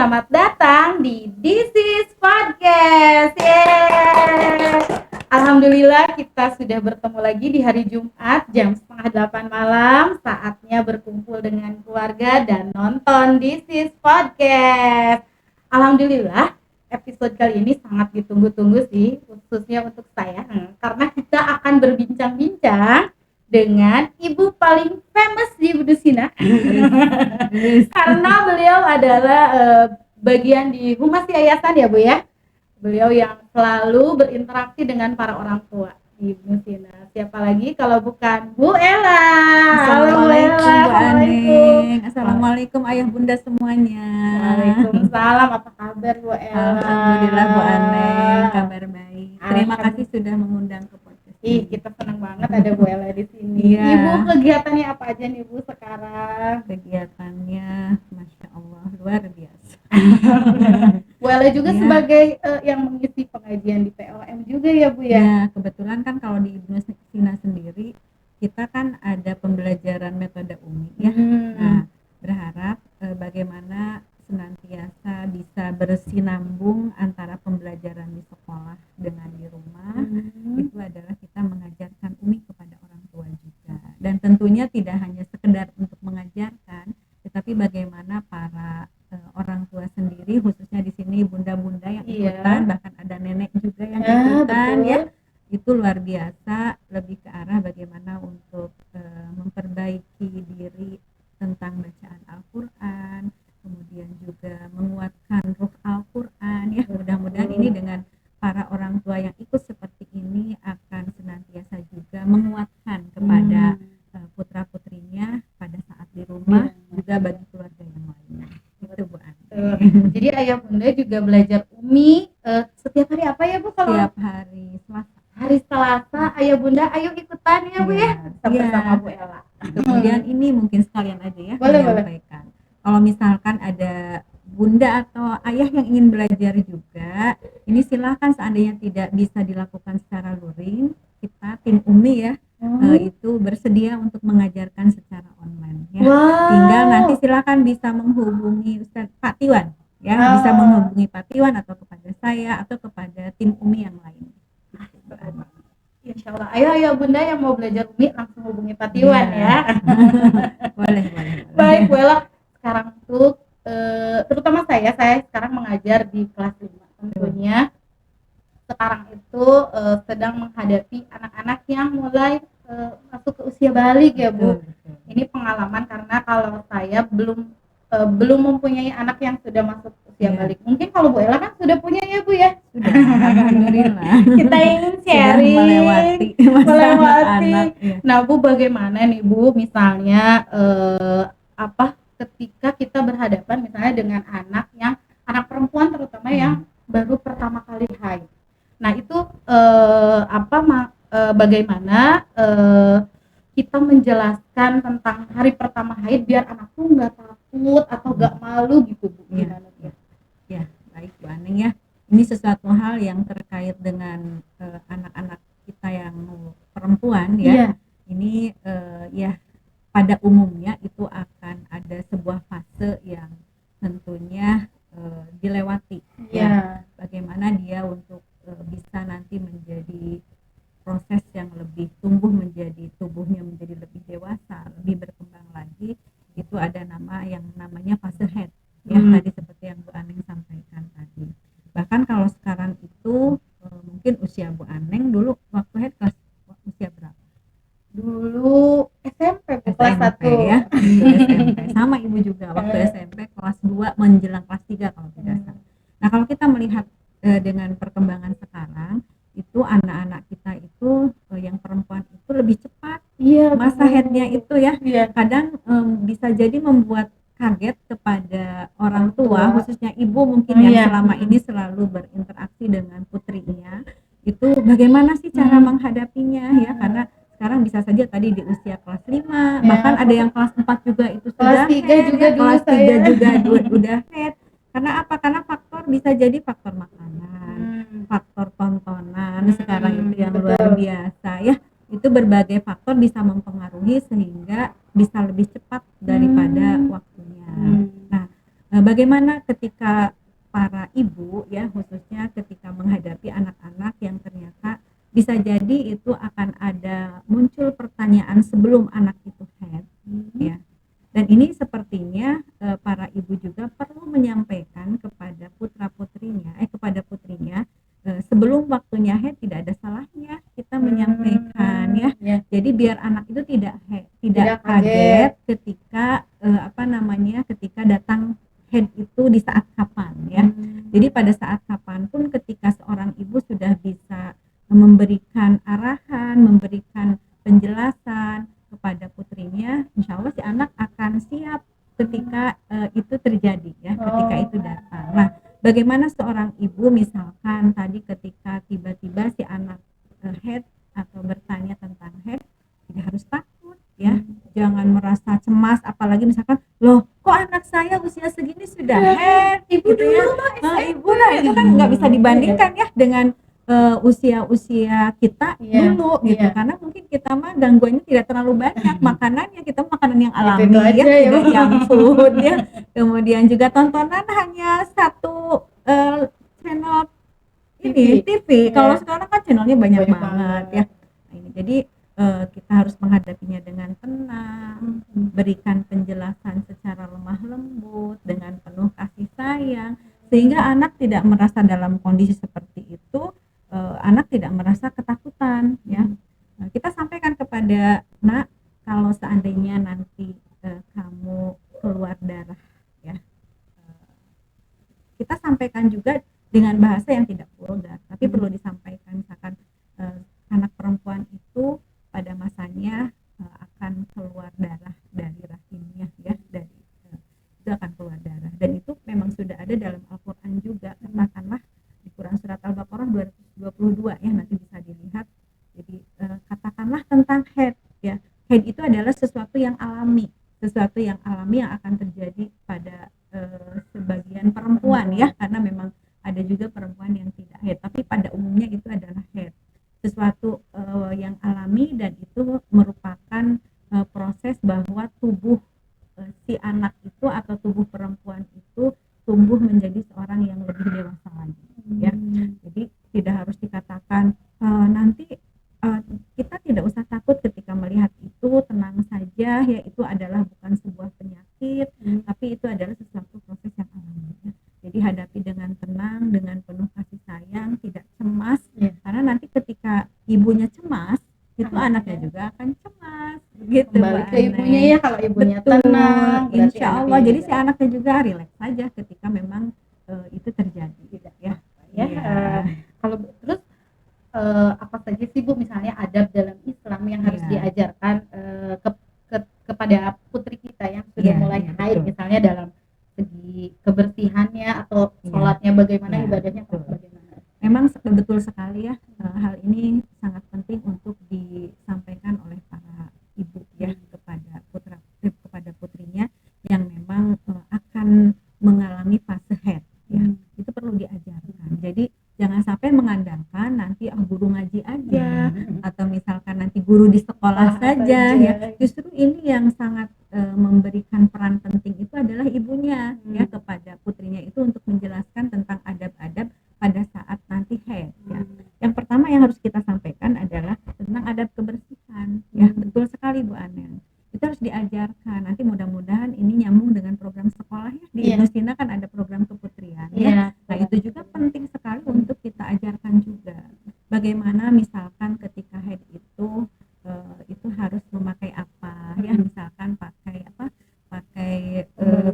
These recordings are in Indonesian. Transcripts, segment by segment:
selamat datang di This is Podcast. Yeay. Alhamdulillah kita sudah bertemu lagi di hari Jumat jam 7:30 malam. Saatnya berkumpul dengan keluarga dan nonton This is Podcast. Alhamdulillah episode kali ini sangat ditunggu-tunggu sih, khususnya untuk saya, karena kita akan berbincang-bincang dengan ibu paling famous di Budusina karena beliau adalah bagian di Humas Yayasan ya Bu ya. Beliau yang selalu berinteraksi dengan para orang tua di Budusina. Siapa lagi kalau bukan Bu Ella. Assalamualaikum Bu Aneng. Assalamualaikum ayah bunda semuanya. Waalaikumsalam. Apa kabar Bu Ella? Alhamdulillah Bu Aneng, kabar baik. Terima kasih sudah mengundang ke podcast. Kita senang banget ada Bu Ella di sini. Iya. Ibu kegiatannya apa aja nih Bu sekarang? Kegiatannya Masya Allah luar biasa. Bu Ella juga Iya. sebagai yang mengisi pengajian di PLM juga ya Bu ya? Ya, kebetulan kan kalau di Ibnu Sina sendiri kita kan ada pembelajaran metode Umi ya. Nah, berharap bagaimana senantiasa bisa bersinambung antara pembelajaran di sekolah dengan di rumah. Itu adalah kita mengajarkan Umi kepada orang tua juga. Dan tentunya tidak hanya sekedar untuk mengajarkan, tetapi bagaimana para orang tua sendiri, khususnya di sini bunda-bunda yang ikutan, bahkan ada nenek juga yang ikutan ya. Itu luar biasa, lebih ke arah bagaimana untuk memperbaiki diri tentang bacaan Al-Quran, kemudian juga menguatkan ruh Al-Quran ya. Mudah-mudahan ini dengan para orang tua yang ikut seperti ini akan senantiasa juga menguatkan kepada putra-putrinya pada saat di rumah, juga bagi keluarga yang lainnya. Itu Bu Ani. Jadi ayah bunda juga belajar Umi setiap hari apa ya Bu? Kalau Setiap hari Selasa. hari Selasa ayah bunda ayo ikutan ya Bu ya, sama Bu Ella. Kemudian ini mungkin sekalian aja ya Boleh. menyampaikan. Kalau misalkan ada bunda atau ayah yang ingin belajar juga, ini silakan seandainya tidak bisa dilakukan secara luring, kita tim Umi ya itu bersedia untuk mengajarkan secara online ya. Tinggal nanti silakan bisa menghubungi Ustaz Pak Tiwan ya, bisa menghubungi Pak Tiwan atau kepada saya atau kepada tim Umi yang lain. Insya Allah ayo bunda yang mau belajar Umi langsung hubungi Pak Tiwan ya. boleh. Baik Bu Ella, sekarang tuh terutama saya sekarang mengajar di kelas 5. Tentunya sekarang itu sedang menghadapi anak-anak yang mulai masuk ke usia balik ya Bu. Ini pengalaman karena kalau saya belum mempunyai anak yang sudah masuk usia balik. Mungkin kalau Bu Ella kan sudah punya ya Bu ya. Sudah, alhamdulillah. Kita ingin sharing melewati anak. Nah Bu, bagaimana nih Bu misalnya ketika kita berhadapan misalnya dengan anak perempuan terutama yang baru pertama kali haid. Nah itu bagaimana kita menjelaskan tentang hari pertama haid biar anak tuh nggak takut atau nggak malu gitu Bu? Gimana ya? Ya baik Bu Aneng ya. Ini sesuatu hal yang terkait dengan anak-anak kita yang perempuan ya. Ini ya pada umumnya itu akan ada sebuah fase yang tentunya dilewati ya. Bagaimana dia untuk bisa nanti menjadi proses yang lebih tumbuh, menjadi tubuhnya menjadi lebih dewasa, lebih berkembang lagi, itu ada yang namanya fase haid ya. Tadi seperti yang Bu Aneng sampaikan tadi. Bahkan kalau sekarang itu mungkin usia Bu Aneng dulu waktu haid kelas usia berapa? Dulu SMP kelas 1 ya. SMP sama Ibu juga waktu SMP kelas 2 menjelang kelas 3 kalau tidak salah. Nah kalau kita melihat dengan perkembangan sekarang itu anak-anak kita itu yang perempuan itu lebih cepat masa haidnya itu ya. Kadang bisa jadi membuat kaget kepada orang tua, khususnya ibu mungkin yang selama ini selalu berinteraksi dengan putrinya, itu bagaimana sih cara menghadapinya ya, karena sekarang bisa saja tadi di usia kelas 5 bahkan ada yang kelas 4 juga itu sudah kelas 3 juga ya, kelas 3 juga udah haid. Karena apa? Karena faktor bisa jadi faktor makanan, faktor tontonan sekarang itu yang luar biasa ya. Itu berbagai faktor bisa mempengaruhi sehingga bisa lebih cepat daripada waktunya. Nah, bagaimana ketika para ibu ya, khususnya ketika menghadapi anak-anak yang ternyata bisa jadi itu akan ada muncul pertanyaan sebelum anak itu head ya. Dan ini sepertinya para ibu juga perlu menyampaikan kepada kepada putrinya sebelum waktunya head, tidak ada salahnya kita menyampaikan ya. Jadi biar anak itu tidak kaget ketika ketika datang head itu di saat kapan ya. Jadi pada saat kapanpun ketika seorang ibu sudah bisa memberikan arahan, memberikan penjelasan kepada putrinya, insya Allah si anak akan siap ketika itu terjadi ya, ketika itu datang. Nah, bagaimana seorang ibu misalkan tadi ketika tiba-tiba si anak head atau bertanya tentang head, tidak harus takut ya, jangan merasa cemas, apalagi misalkan loh kok anak saya usia segini sudah head, ibu gitu ya. Ibu lah itu kan nggak bisa dibandingkan ya dengan usia kita dulu gitu, karena mungkin kita mah gangguannya tidak terlalu banyak, makanannya kita makanan yang alami ya, tidak junk food ya, kemudian juga tontonan hanya satu channel ini TV. Kalau sekarang kan channelnya banyak banget ya. Nah, ini jadi kita harus menghadapinya dengan tenang, berikan penjelasan secara lemah lembut dengan penuh kasih sayang, sehingga anak tidak merasa dalam kondisi seperti itu. Anak tidak merasa ketakutan ya. Kita sampaikan kepada nak, kalau seandainya nanti kamu keluar darah ya, kita sampaikan juga dengan bahasa yang tidak vulgar, tapi perlu disampaikan. Misalkan anak perempuan itu pada masanya akan keluar darah dari rahimnya ya, itu akan keluar darah, dan itu memang sudah ada dalam Al-Quran juga. Katakanlah di Quran surat Al-Baqarah 222 ya, nanti bisa dilihat. Jadi katakanlah tentang haid ya, haid itu adalah sesuatu yang alami yang akan terjadi pada sebagian perempuan ya, karena memang ada juga perempuan yang tidak haid, tapi pada umumnya itu adalah haid, sesuatu yang alami, dan itu merupakan proses bahwa tubuh si anak itu atau tubuh perempuan itu tumbuh menjadi seorang yang lebih dewasa lagi ya. Jadi tidak harus dikatakan nanti kita tidak usah takut ketika melihat itu, tenang saja ya, itu adalah bukan sebuah penyakit, tapi itu adalah sesuatu proses yang alami ya. Jadi hadapi dengan tenang, dengan penuh kasih sayang, tidak cemas karena nanti ketika ibunya cemas itu anaknya juga akan cemas gitu. Kembali ke ibunya ya, kalau ibunya tenang, insya Allah. Jadi si anaknya juga rileks saja ketika memang itu terjadi ya. Kalau terus apa saja sih Bu misalnya adab dalam Islam yang harus diajarkan kepada putri kita yang sudah mulai haid, misalnya dalam segi kebersihannya atau sholatnya bagaimana, ibadahnya bagaimana? Memang betul sekali ya, hal ini sangat penting untuk disampaikan oleh para ibu ya kepada putrinya yang memang akan mengalami fase haid ya. Itu perlu diajarkan. Jadi jangan sampai mengandalkan nanti guru ngaji aja atau misalkan nanti guru di sekolah saja ya. Justru ini yang sangat memberikan peran penting itu adalah ibunya ya kepada putrinya itu, untuk menjelaskan tentang adab-adab pada saat nanti haid ya. Yang pertama yang harus kita sampaikan adalah tentang adab kebersihan ya. Betul sekali Bu Anel, itu harus diajarkan. Nanti mudah-mudahan ini nyambung dengan program sekolah ya. Di Nusina kan ada program keputrian ya. Nah itu juga penting sekali untuk kita ajarkan juga. Bagaimana misalkan ketika haid itu harus memakai apa ya, misalkan pakai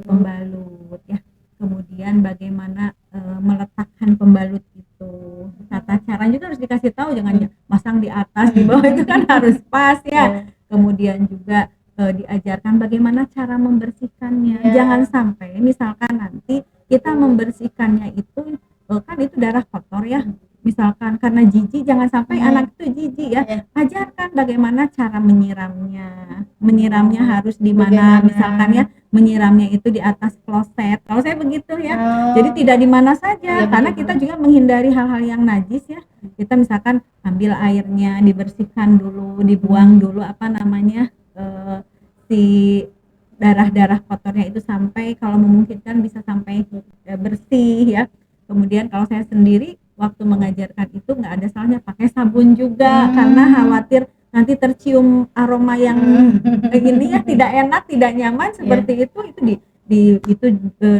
pembalut ya. Kemudian bagaimana meletakkan pembalut itu, tata cara juga harus dikasih tahu, jangan masang di atas di bawah, itu kan harus pas ya. Kemudian juga diajarkan bagaimana cara membersihkannya. Jangan sampai misalkan nanti kita membersihkannya itu kan itu darah kotor ya, misalkan karena jijik, jangan sampai anak itu jijik ya. Ajarkan bagaimana cara menyiramnya harus di mana, misalkan ya menyiramnya itu di atas kloset, kalau saya begitu ya. Jadi tidak di mana saja, karena kita juga menghindari hal-hal yang najis ya. Kita misalkan ambil airnya, dibersihkan dulu, dibuang dulu si darah-darah kotornya itu sampai kalau memungkinkan bisa sampai bersih ya. Kemudian kalau saya sendiri waktu mengajarkan itu nggak ada salahnya pakai sabun juga karena khawatir nanti tercium aroma yang ini ya tidak enak, tidak nyaman seperti itu itu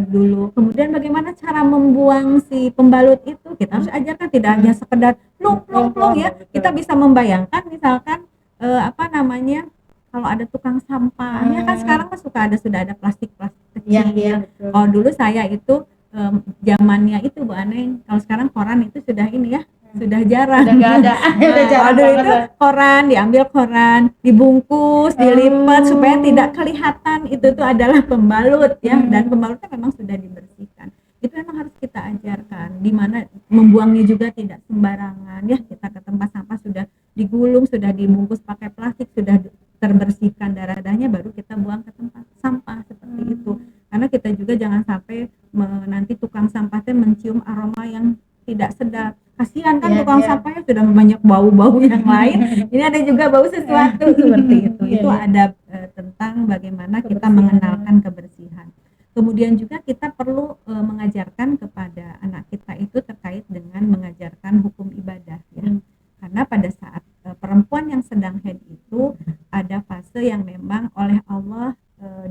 dulu. Kemudian bagaimana cara membuang si pembalut itu kita harus ajarkan, tidak hanya sekedar plung plung plung ya. Kita bisa membayangkan misalkan apa namanya, kalau ada tukang sampahnya kan sekarang kan sudah ada plastik-plastik kecil. Oh dulu saya itu zamannya itu Bu Aneng, kalau sekarang koran itu sudah ini ya, sudah jarang. Udah nggak ada. Udah jarang Waduh, banget. itu koran, diambil koran, dibungkus, dilipat supaya tidak kelihatan itu tuh adalah pembalut ya, dan pembalutnya memang sudah dibersihkan. Itu memang harus kita ajarkan, di mana membuangnya juga tidak sembarangan ya. Kita ke tempat sampah sudah digulung, sudah dibungkus pakai plastik, sudah terbersihkan darah-darahnya, baru kita buang ke tempat sampah seperti itu. Karena kita juga jangan sampai nanti tukang sampahnya mencium aroma yang tidak sedap. Kasihan kan tukang sampahnya sudah banyak bau-bau yang lain. Ini ada juga bau sesuatu seperti itu. Itu ada tentang bagaimana kita mengenalkan kebersihan. Kemudian juga kita perlu mengajarkan kepada anak kita itu terkait dengan mengajarkan hukum ibadah ya. Karena pada saat perempuan yang sedang haid itu ada fase yang memang oleh Allah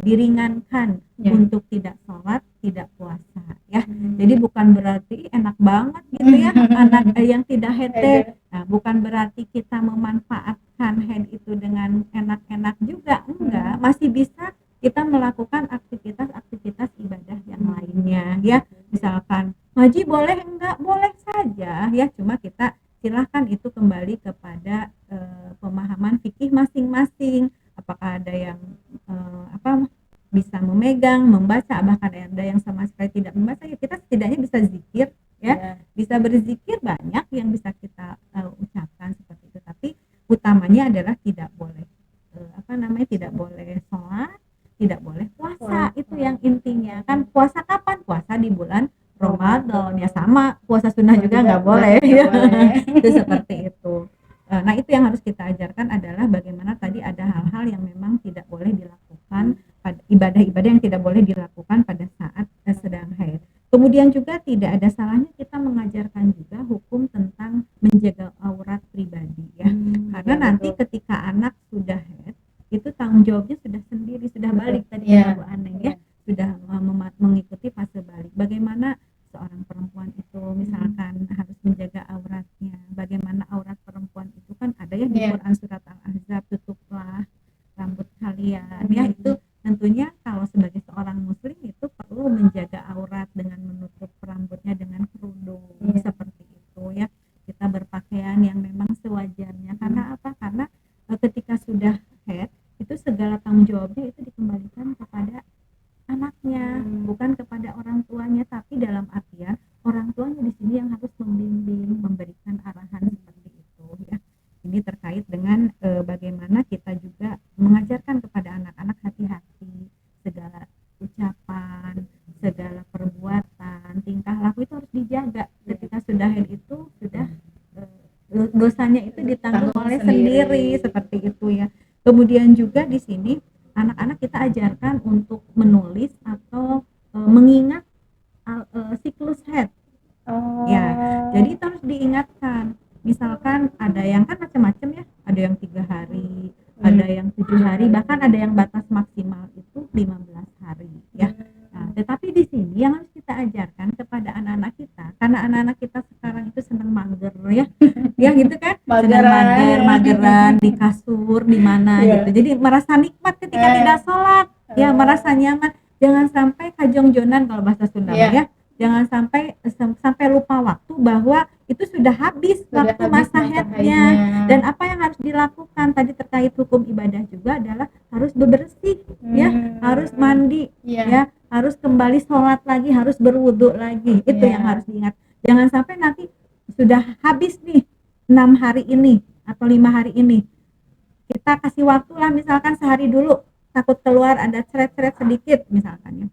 diringankan untuk tidak sholat, tidak puasa ya. Jadi bukan berarti enak banget gitu ya anak yang tidak haid. Nah, bukan berarti kita memanfaatkan haid itu dengan enak-enak juga, enggak. Masih bisa kita melakukan aktivitas ibadah yang lainnya ya. Misalkan ngaji boleh enggak? Boleh saja ya, cuma kita silahkan itu kembali kepada pemahaman fikih masing-masing. Apakah ada yang bisa memegang, membaca, bahkan ada yang sama sekali tidak membaca, ya kita setidaknya bisa zikir ya. Bisa berzikir, banyak yang bisa kita ucapkan seperti itu. Tapi utamanya adalah tidak boleh tidak boleh sholat, tidak boleh puasa. Itu yang intinya. Kan puasa kapan? Puasa di bulan Ramadan ya, sama puasa sunnah juga nggak boleh ya. Itu seperti itu. Nah itu yang harus kita ajarkan adalah bagaimana tadi ada hal-hal yang memang tidak boleh dilakukan pada ibadah-ibadah yang tidak boleh dilakukan pada saat sedang haid. Kemudian juga tidak ada salahnya kita mengajarkan juga hukum tentang menjaga aurat pribadi ya. Karena nanti ketika anak sudah haid itu tanggung jawabnya sudah sendiri, sudah balik tadi Bu Aneng ya, sudah mengikuti fase balik. Bagaimana seorang perempuan itu misalkan harus menjaga auratnya, bagaimana aurat perempuan itu kan ada ya di Quran surat Al-Ahzab, tutuplah rambut kalian ya. Itu tentunya kalau sebagai seorang muslim itu perlu menjaga aurat dengan menutup rambutnya dengan kerudung seperti itu ya. Kita berpakaian yang memang sewajarnya. Karena apa? Karena ketika sudah haid itu segala tanggung jawabnya itu dikembalikan kepada anaknya, bukan kepada orang tuanya. Tapi dalam artian orang tuanya di sini yang harus membimbing, memberikan arahan seperti itu ya. Ini terkait dengan bagaimana kita juga mengajarkan kepada anak-anak hati-hati, segala ucapan, segala perbuatan, tingkah laku itu harus dijaga. Ketika sudah haid itu sudah dosanya itu ditanggung oleh sendiri seperti itu ya. Kemudian juga di sini anak-anak kita ajarkan untuk menulis atau mengingat siklus haid. Ya, jadi itu harus diingatkan. Misalkan ada yang kan macam-macam ya, ada yang 3 hari, ada yang 7 hari, bahkan ada yang batas maksimal itu 15 hari ya. Nah, tetapi di sini yang harus kita ajarkan kepada anak-anak kita, karena anak-anak kita sekarang itu senang mager ya, ya gitu kan, senang mageran di kasur di mana gitu. Jadi merasa nikmat ketika tidak sholat, ya merasa nyaman. Jangan sampai kajong-jonan kalau bahasa Sunda ya. Jangan sampai lupa waktu bahwa itu sudah habis waktu masa haidnya. Dan apa yang harus dilakukan tadi terkait hukum ibadah juga adalah harus bebersih ya, harus mandi ya, harus kembali sholat lagi, harus berwudu lagi. Itu yang harus diingat. Jangan sampai nanti sudah habis nih 6 hari ini atau 5 hari ini, kita kasih waktu lah misalkan sehari dulu, takut keluar ada ceret-ceret sedikit misalkan ya,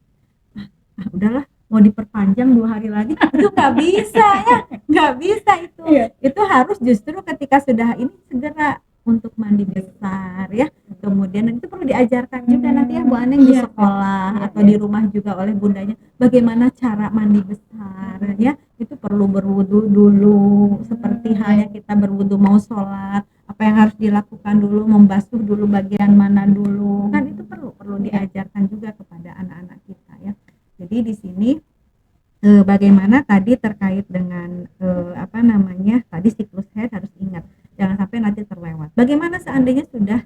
udahlah mau diperpanjang 2 hari lagi, itu nggak bisa ya, nggak bisa itu. Itu harus justru ketika sudah ini segera untuk mandi besar ya, kemudian itu perlu diajarkan juga nanti ya Bu Aneng di sekolah atau di rumah juga oleh bundanya bagaimana cara mandi besar ya, itu perlu berwudu dulu seperti halnya kita berwudu mau sholat, apa yang harus dilakukan dulu, membasuh dulu bagian mana dulu, kan itu perlu diajarkan juga kepada anak-anak kita ya. Jadi di sini bagaimana tadi terkait dengan tadi siklus haid harus ingat jangan sampai nanti terlewat. Bagaimana seandainya sudah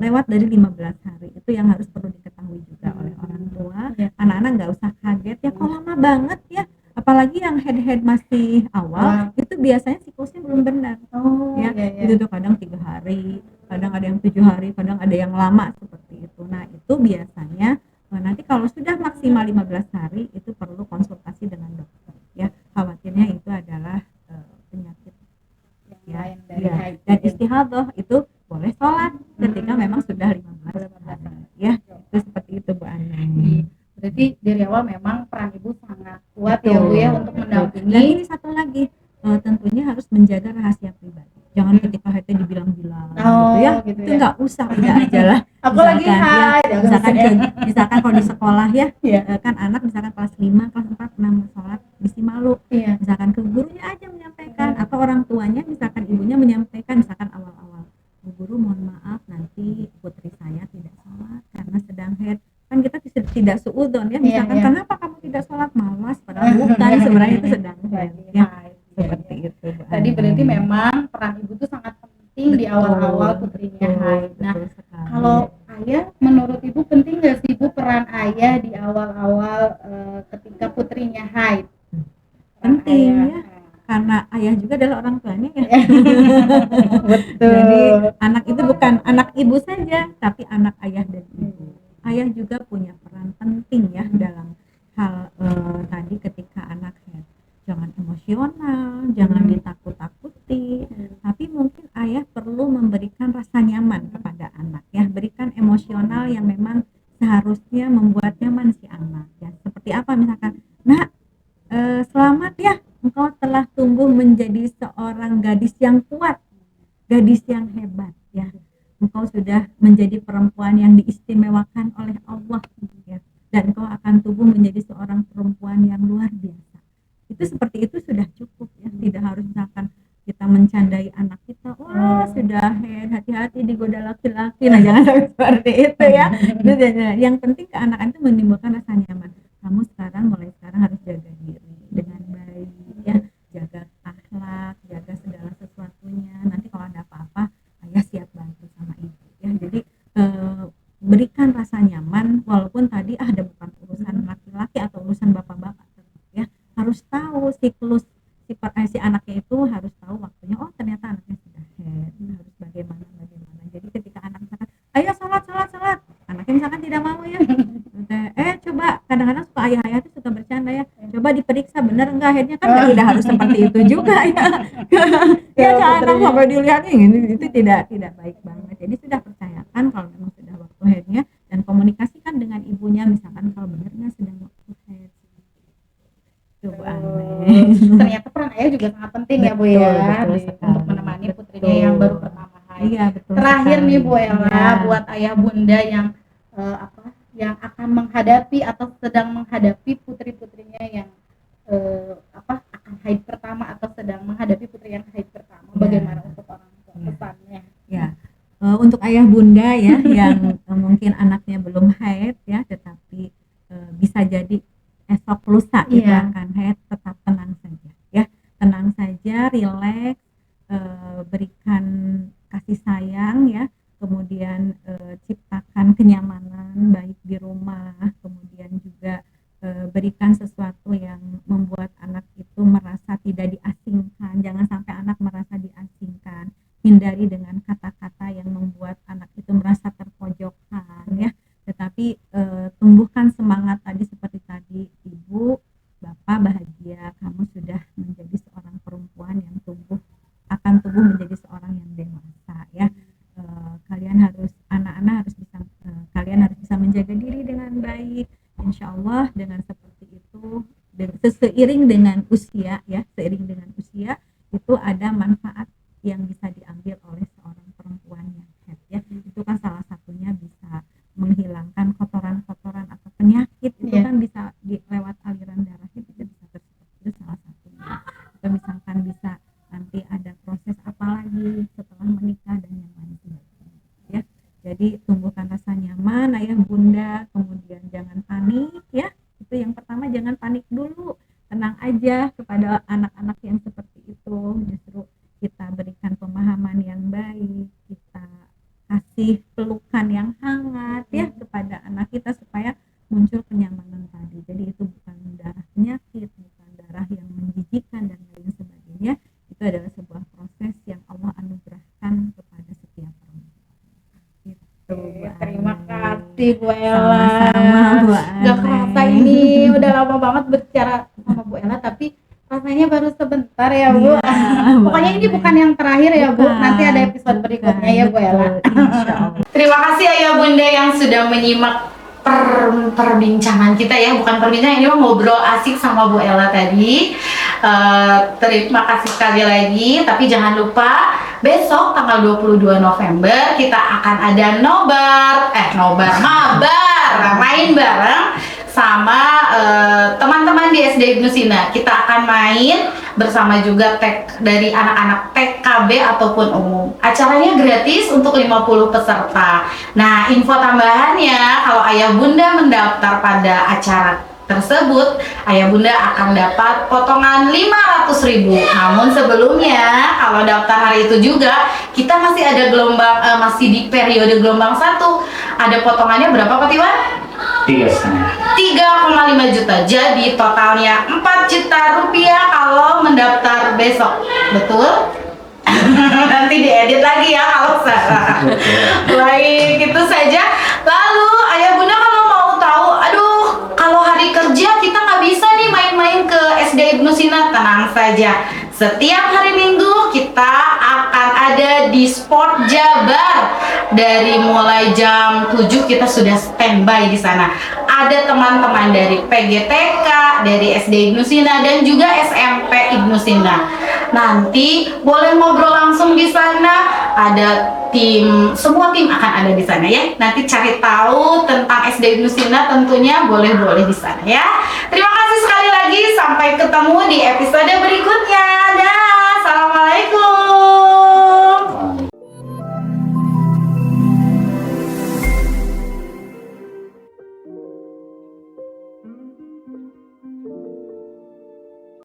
lewat dari 15 hari, itu yang harus perlu diketahui juga oleh orang tua. Anak-anak nggak usah kaget ya kok lama banget ya, apalagi yang head masih awal itu biasanya siklusnya belum benar itu tuh kadang 3 hari, kadang ada yang 7 hari, kadang ada yang lama seperti itu. Nah itu biasanya nanti kalau sudah maksimal 15 hari itu perlu konsultasi dengan dokter ya, khawatirnya itu adalah penyakit ya. Dan istihadah itu boleh sholat ketika memang sudah 15 hari ya, itu seperti itu Bu Aneng. Berarti dari awal memang peran ibu sangat kuat ya Bu ya untuk mendampingi. Dan ini satu lagi tentunya harus menjaga rahasia pribadi, jangan ketika haidnya dibilang-bilang gitu ya. Nggak usah, udah aja lah. Aku lagi haid misalkan kalau di sekolah ya kan anak misalkan kelas 5, kelas 4 pernah sholat mesti malu, misalkan ke gurunya aja menyampaikan atau orang tuanya misalkan ibunya menyampaikan, misalkan awal-awal, Bu Guru mohon maaf nanti putri saya tidak sholat karena sedang haid, kan kita tidak suudzon ya misalkan kenapa kamu tidak sholat, malas, padahal bukan, sebenarnya itu sedang haid ya. Seperti itu Bu. Tadi berarti memang peran ibu itu sangat penting di awal-awal putrinya haid. Nah kalau ayah, menurut ibu penting nggak sih Bu peran ayah di awal-awal ketika putrinya haid? Penting ya, karena ayah juga adalah orang tuanya ya. Betul. Jadi anak itu bukan anak ibu saja, tapi anak ayah dan ibu. Ayah juga punya peran penting ya dalam hal tadi ketika anak haid. Jangan emosional, jangan ditakut-takuti, tapi mungkin ayah perlu memberikan rasa nyaman kepada anak ya, berikan emosional yang memang seharusnya membuat nyaman si anak ya. Seperti apa misalkan, nak selamat ya, engkau telah tumbuh menjadi seorang gadis yang kuat, gadis yang hebat ya, engkau sudah menjadi perempuan yang diistimewakan oleh Allah ya, dan engkau akan tumbuh menjadi seorang perempuan yang luar biasa. Itu seperti itu sudah cukup ya, tidak harus misalkan kita mencandai anak kita, wah sudah haid, hati-hati digoda laki-laki, nah jangan seperti itu ya. Yang penting ke anak itu menimbulkan rasa nyaman, kamu mulai sekarang harus jaga diri dengan baik ya, jaga akhlak, jaga segala sesuatunya, nanti kalau ada apa-apa ayah siap bantu sama ibu ya. Jadi berikan rasa nyaman, walaupun tadi ada bukan urusan laki-laki atau urusan bapak-bapak ya, harus tahu siklus si anaknya itu, harus tahu waktunya, oh ternyata anaknya sudah haid, harus bagaimana. Jadi ketika anak misalkan ayo sholat, anaknya misalkan tidak mau ya, coba kadang-kadang suka ayah itu suka bercanda ya, coba diperiksa benar enggak haidnya, kan tidak harus seperti itu juga ya. Ya anak sampai dilihat ini itu tidak baik banget. Jadi sudah percayakan kalau memang sudah waktu haidnya, dan komunikasikan dengan ibunya misalkan kalau benarnya sedang waktu haid. Ternyata peran ayah juga sangat penting ya Bu ya, untuk menemani putrinya yang baru pertama haid. Iya, betul. Terakhir nih Bu Ella, buat ayah bunda yang yang akan menghadapi atau sedang menghadapi putri-putrinya yang akan haid pertama atau sedang menghadapi putri yang haid pertama, bagaimana untuk orang tua pesannya? Ya. Untuk ayah bunda ya yang mungkin anaknya belum haid ya, tetapi bisa jadi esok lusa itu akan haid, tetap tenang saja ya, tenang saja, rileks, berikan kasih sayang ya, kemudian ciptakan kenyamanan baik di rumah, kemudian juga berikan sesuatu yang membuat anak itu merasa tidak diasingkan, jangan sampai anak merasa diasingkan, hindari dengan kata-kata yang membuat anak itu merasa terpojokkan ya, tetapi tumbuhkan semangat tadi seperti tadi, ibu, bapak bahagia kamu sudah menjadi seorang perempuan yang akan tumbuh menjadi seorang yang dewasa ya. Anak-anak kalian harus bisa menjaga diri dengan baik, insya Allah dengan seperti itu, seiring dengan usia itu ada manfaat yang bisa diambil oleh seorang perempuan yang haid ya. Itu kan salah satu Jadi tumbuhkan rasa nyaman ayah bunda, kemudian jangan panik ya. Itu yang pertama, jangan panik dulu, tenang aja kepada anak-anak yang seperti itu. Justru kita berikan pemahaman yang baik, kita kasih pelukan yang hangat ya kepada anak kita supaya muncul kenyamanan tadi. Jadi itu bukan darah penyakit, bukan darah yang menjijikan dan lain sebagainya. Itu adalah sebuah proses yang Allah anugerahkan kepada setiap perempuan. Gitu, Terima kasih Bu Ella. Sama-sama Bu Ane. Gak kerasa ini udah lama banget berbicara sama Bu Ella, tapi rasanya baru sebentar ya Bu. Iya, Pokoknya ini bukan yang terakhir ya Bu. Nanti ada episode berikutnya ya Bu Ella. Terima kasih Ayah Bunda yang sudah menyimak perbincangan kita ya, bukan perbincangan, ini mah ngobrol asik sama Bu Ella tadi. Terima kasih sekali lagi, tapi jangan lupa besok tanggal 22 November kita akan ada mabar main bareng sama teman-teman di SD Ibnu Sina. Kita akan main bersama juga dari anak-anak TKB ataupun umum. Acaranya gratis untuk 50 peserta. Nah, info tambahannya, kalau ayah bunda mendaftar pada acara tersebut, ayah bunda akan dapat potongan 500.000. Namun sebelumnya, kalau daftar hari itu juga, kita masih ada masih di periode gelombang 1. Ada potongannya berapa Pak Tiwan? 3,5 juta. Jadi totalnya 4 juta rupiah kalau mendaftar besok. Betul? Nanti diedit lagi ya kalau salah. Baik, itu saja. Lalu ayah bunda kalau mau tahu, aduh kalau hari kerja kita nggak bisa nih main-main ke SD Ibnu Sina, tenang saja. Setiap hari Minggu kita akan ada di Sport Jabar. Dari mulai jam 7 kita sudah standby di sana. Ada teman-teman dari PGTK, dari SD Ibnu Sina dan juga SMP Ibnu Sina. Nanti boleh ngobrol langsung di sana. Ada semua tim akan ada di sana ya. Nanti cari tahu tentang SD Ibnu Sina tentunya boleh di sana ya. Terima kasih sekali lagi, sampai ketemu di episode berikutnya.